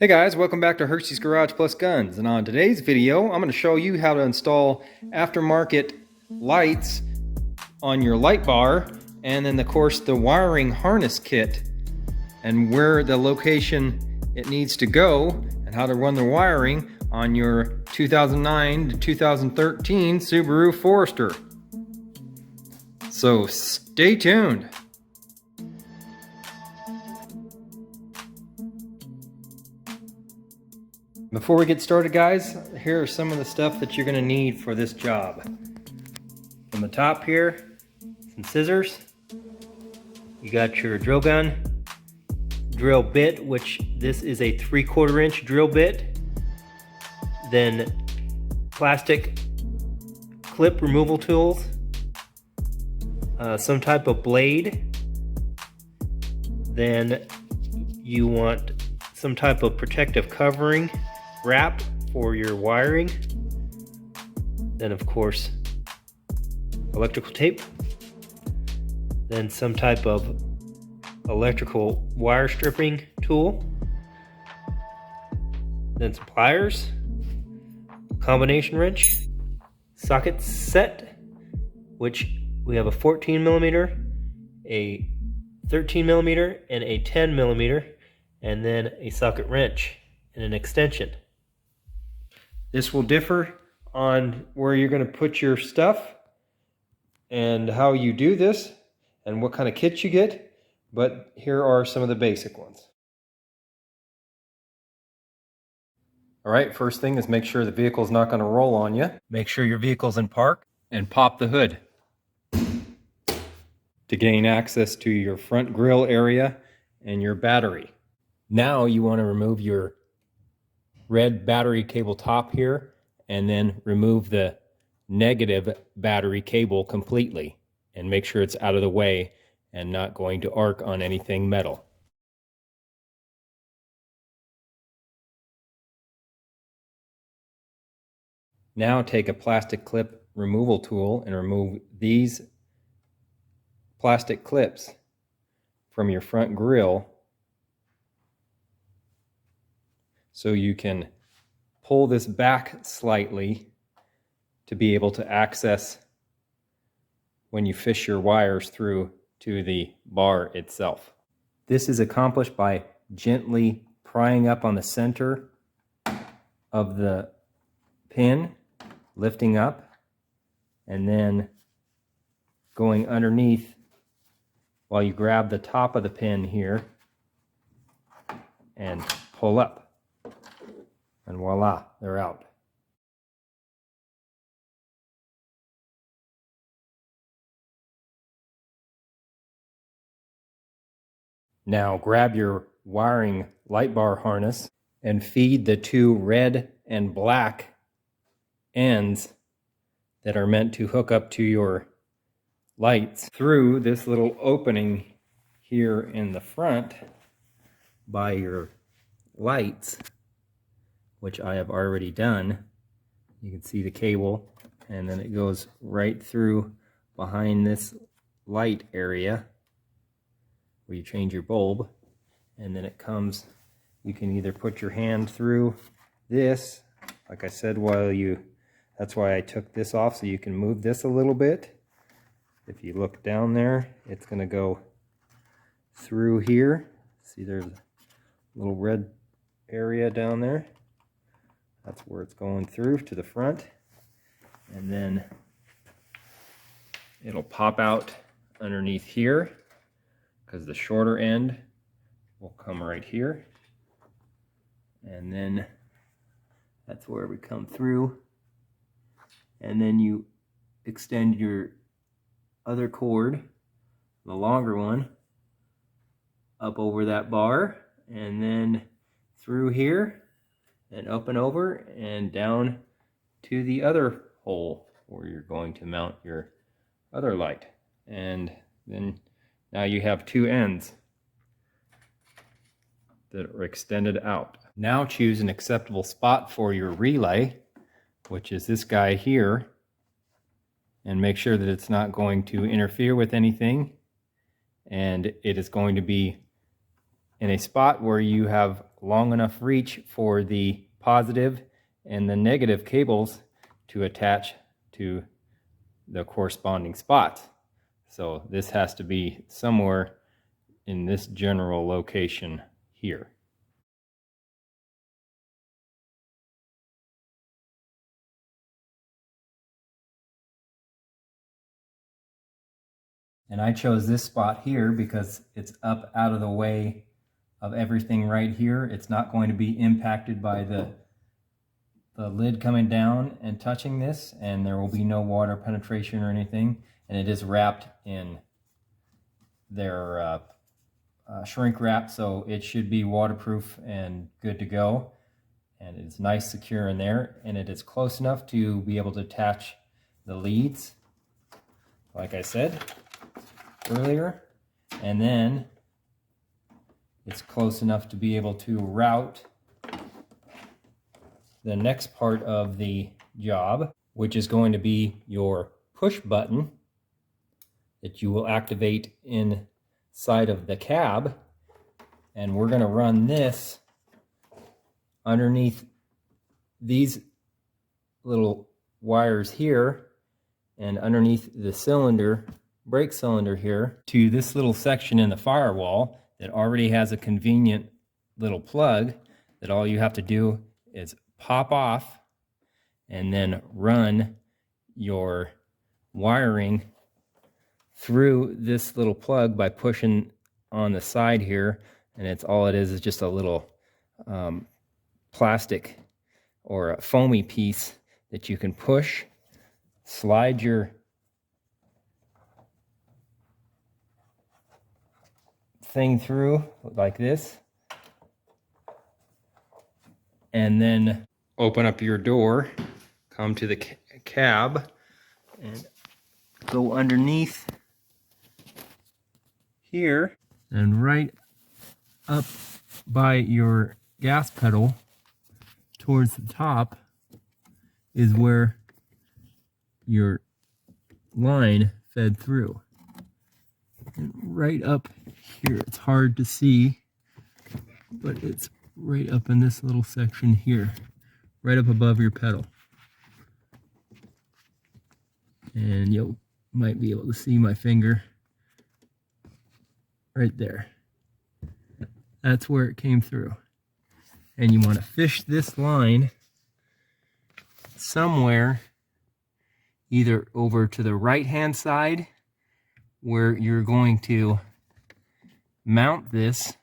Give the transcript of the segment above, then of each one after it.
Hey guys, welcome back to Hurstys Garage Plus Guns, and on today's video I'm going to show you how to install aftermarket lights on your light bar, and then of course the wiring harness kit and where the location it needs to go and how to run the wiring on your 2009 to 2013 Subaru Forester. So stay tuned. Before we get started, guys, here are some of the stuff that you're going to need for this job. From the top here, some scissors. You got your drill gun, drill bit, which this is a 3/4 inch drill bit. Then plastic clip removal tools, some type of blade. Then you want some type of protective covering wrap for your wiring. Then of course electrical tape. Then some type of electrical wire stripping tool. Then some pliers, combination wrench, socket set, which we have a 14mm, a 13mm, and a 10mm, and then a socket wrench and an extension. This will differ on where you're going to put your stuff and how you do this and what kind of kit you get, but here are some of the basic ones. Alright, first thing is make sure the vehicle's not going to roll on you. Make sure your vehicle's in park and pop the hood to gain access to your front grille area and your battery. Now you want to remove your red battery cable top here, and then remove the negative battery cable completely and make sure it's out of the way and not going to arc on anything metal. Now take a plastic clip removal tool and remove these plastic clips from your front grille, so you can pull this back slightly to be able to access when you fish your wires through to the bar itself. This is accomplished by gently prying up on the center of the pin, lifting up, and then going underneath while you grab the top of the pin here and pull up. And voila, they're out. Now grab your wiring light bar harness and feed the two red and black ends that are meant to hook up to your lights through this little opening here in the front by your lights, which I have already done. You can see the cable, and then it goes right through behind this light area where you change your bulb, and then it comes, you can either put your hand through this, like I said, that's why I took this off, so you can move this a little bit. If you look down there, it's going to go through here. See, there's a little red area down there. That's where it's going through to the front, and then it'll pop out underneath here because the shorter end will come right here, and then that's where we come through, and then you extend your other cord, the longer one, up over that bar, and then through here and up and over and down to the other hole where you're going to mount your other light. And then now you have two ends that are extended out. Now choose an acceptable spot for your relay, which is this guy here, and make sure that it's not going to interfere with anything, and it is going to be in a spot where you have long enough reach for the positive and the negative cables to attach to the corresponding spots. So this has to be somewhere in this general location here. And I chose this spot here because it's up out of the way of everything right here. It's not going to be impacted by the lid coming down and touching this, and there will be no water penetration or anything. And it is wrapped in their shrink wrap, so it should be waterproof and good to go. And it's nice, secure in there, and it is close enough to be able to attach the leads, like I said earlier, and then it's close enough to be able to route the next part of the job, which is going to be your push button that you will activate inside of the cab. And we're going to run this underneath these little wires here and underneath the cylinder, brake cylinder here, to this little section in the firewall that already has a convenient little plug that all you have to do is pop off and then run your wiring through this little plug by pushing on the side here. And it's all it is just a little plastic or a foamy piece that you can push, slide your thing through like this, and then open up your door, come to the cab, and go underneath here, and right up by your gas pedal towards the top is where your line fed through. And right up here, it's hard to see, but it's right up in this little section here, right up above your pedal. And you might be able to see my finger right there. That's where it came through. And you want to fish this line somewhere either over to the right hand side where you're going to mount this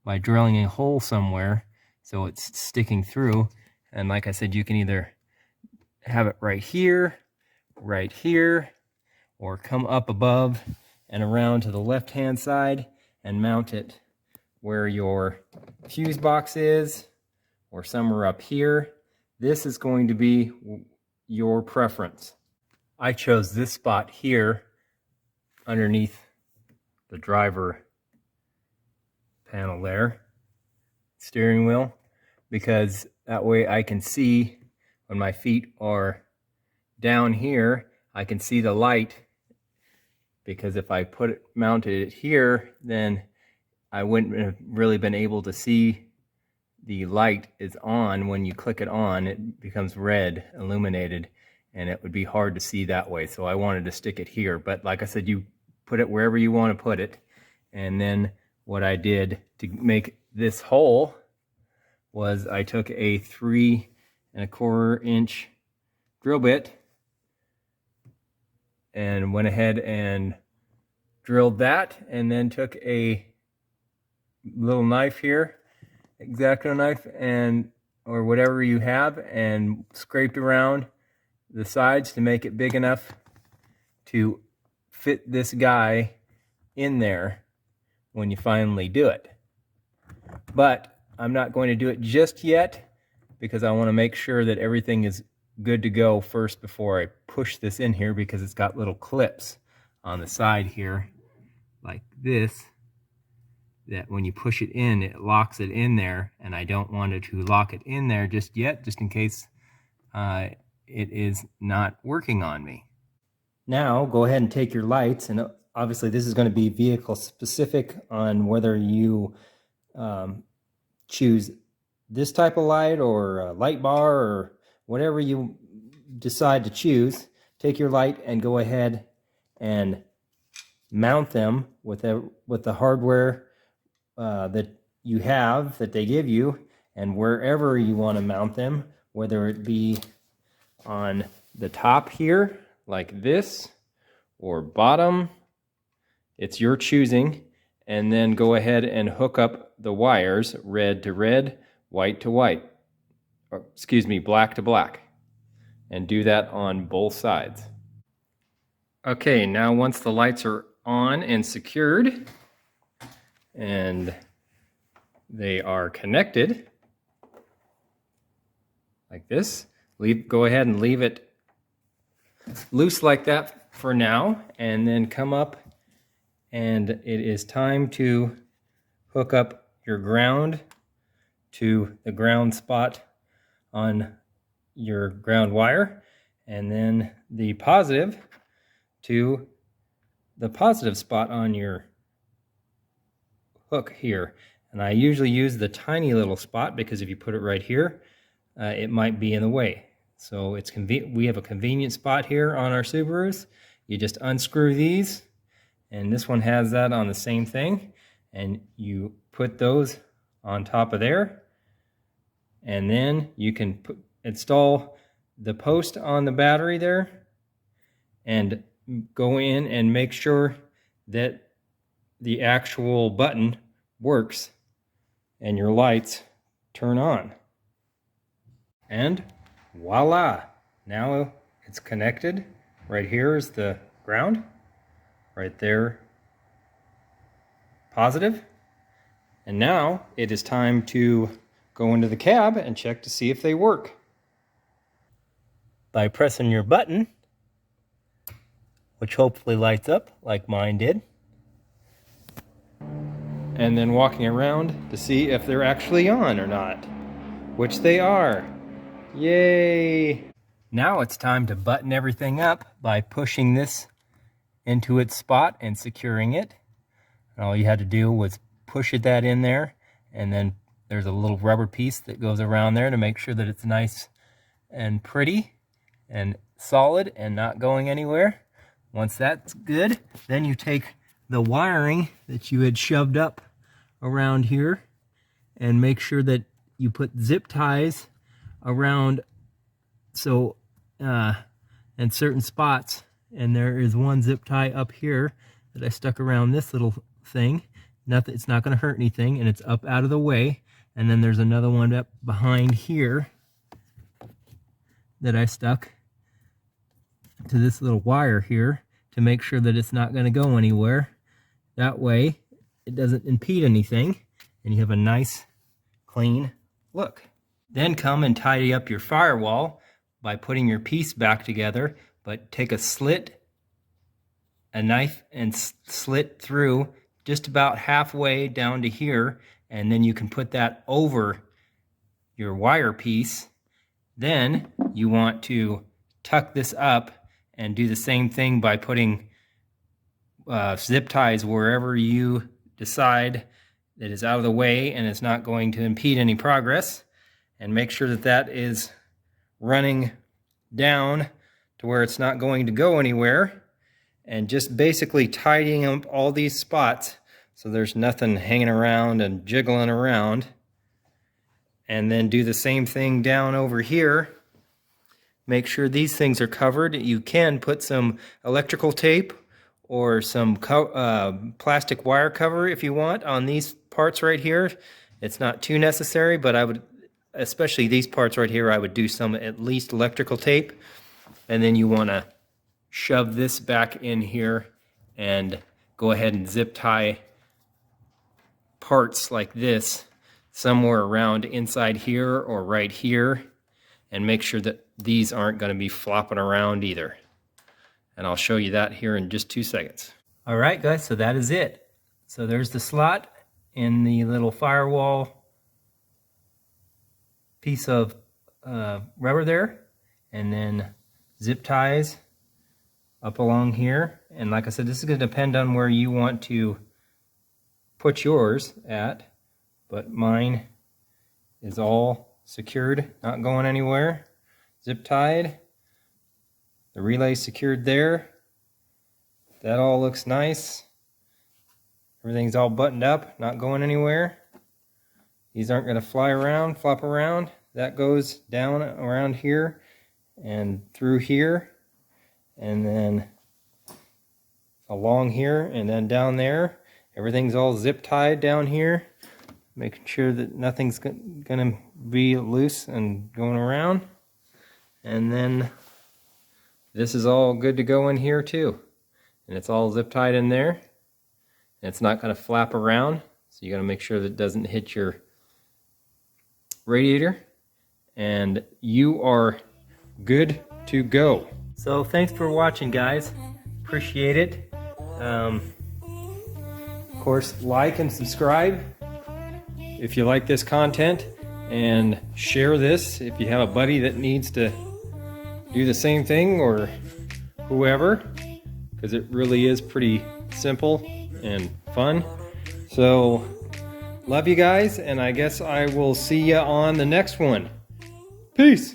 by drilling a hole somewhere so it's sticking through. And like I said, you can either have it right here, or come up above and around to the left hand side and mount it where your fuse box is, or somewhere up here. This is going to be your preference. I chose this spot here underneath the driver panel there, steering wheel, because that way I can see when my feet are down here, I can see the light, because if I mounted it here, then I wouldn't have really been able to see the light is on. When you click it on, it becomes red, illuminated, and it would be hard to see that way. So I wanted to stick it here. But like I said, you put it wherever you want to put it. And then what I did to make this hole was I took a 3 1/4 inch drill bit and went ahead and drilled that, and then took a little knife here, X-Acto knife, and or whatever you have, and scraped around the sides to make it big enough to fit this guy in there when you finally do it. But I'm not going to do it just yet because I want to make sure that everything is good to go first before I push this in here, because it's got little clips on the side here like this, that when you push it in, it locks it in there, and I don't want it to lock it in there just yet, just in case it is not working on me. Now go ahead and take your lights, and obviously this is going to be vehicle specific on whether you choose this type of light or a light bar or whatever you decide to choose, take your light and go ahead and mount them with the hardware that you have, that they give you, and wherever you want to mount them, whether it be on the top here like this or bottom, it's your choosing. And then go ahead and hook up the wires, red to red, white to white, or excuse me, black to black, and do that on both sides. Okay, now once the lights are on and secured and they are connected like this, go ahead and leave it loose like that for now, and then come up, and it is time to hook up your ground to the ground spot on your ground wire, and then the positive to the positive spot on your hook here. And I usually use the tiny little spot because if you put it right here, it might be in the way. So it's we have a convenient spot here on our Subarus. You just unscrew these, and this one has that on the same thing, and you put those on top of there, and then you can install the post on the battery there and go in and make sure that the actual button works and your lights turn on. And voila! Now it's connected. Right here is the ground. Right there, positive. And now it is time to go into the cab and check to see if they work. By pressing your button, which hopefully lights up like mine did, and then walking around to see if they're actually on or not, which they are. Yay! Now it's time to button everything up by pushing this into its spot and securing it. And all you had to do was push that in there, and then there's a little rubber piece that goes around there to make sure that it's nice and pretty and solid and not going anywhere. Once that's good, then you take the wiring that you had shoved up around here and make sure that you put zip ties around in certain spots. And there is one zip tie up here that I stuck around this little thing. It's not going to hurt anything, and it's up out of the way. And then there's another one up behind here that I stuck to this little wire here to make sure that it's not going to go anywhere. That way it doesn't impede anything, and you have a nice clean look. Then come and tidy up your firewall by putting your piece back together, but take a knife and slit through just about halfway down to here, and then you can put that over your wire piece. Then you want to tuck this up and do the same thing by putting zip ties wherever you decide that is out of the way and it's not going to impede any progress, and make sure that that is running down to where it's not going to go anywhere, and just basically tidying up all these spots so there's nothing hanging around and jiggling around. And then do the same thing down over here. Make sure these things are covered. You can put some electrical tape or some plastic wire cover if you want on these parts right here. It's not too necessary, but I would, especially these parts right here, I would do some at least electrical tape. And then you want to shove this back in here and go ahead and zip tie parts like this somewhere around inside here or right here, and make sure that these aren't going to be flopping around either. And I'll show you that here in just 2 seconds. All right, guys, so that is it. So there's the slot in the little firewall piece of rubber there, and then zip ties up along here. And like I said, this is going to depend on where you want to put yours at, but mine is all secured, not going anywhere. Zip tied. The relay secured there. That all looks nice. Everything's all buttoned up, not going anywhere. These aren't going to fly around, flop around. That goes down around here and through here, and then along here, and then down there. Everything's all zip tied down here, making sure that nothing's going to be loose and going around. And then this is all good to go in here too. And it's all zip tied in there. And it's not going to flap around, so you got to make sure that it doesn't hit your radiator. And you are good to go. So thanks for watching, guys. Appreciate it. Of course, like and subscribe if you like this content, and share this if you have a buddy that needs to do the same thing, or whoever, because it really is pretty simple and fun. So love you guys, and I guess I will see you on the next one. Peace.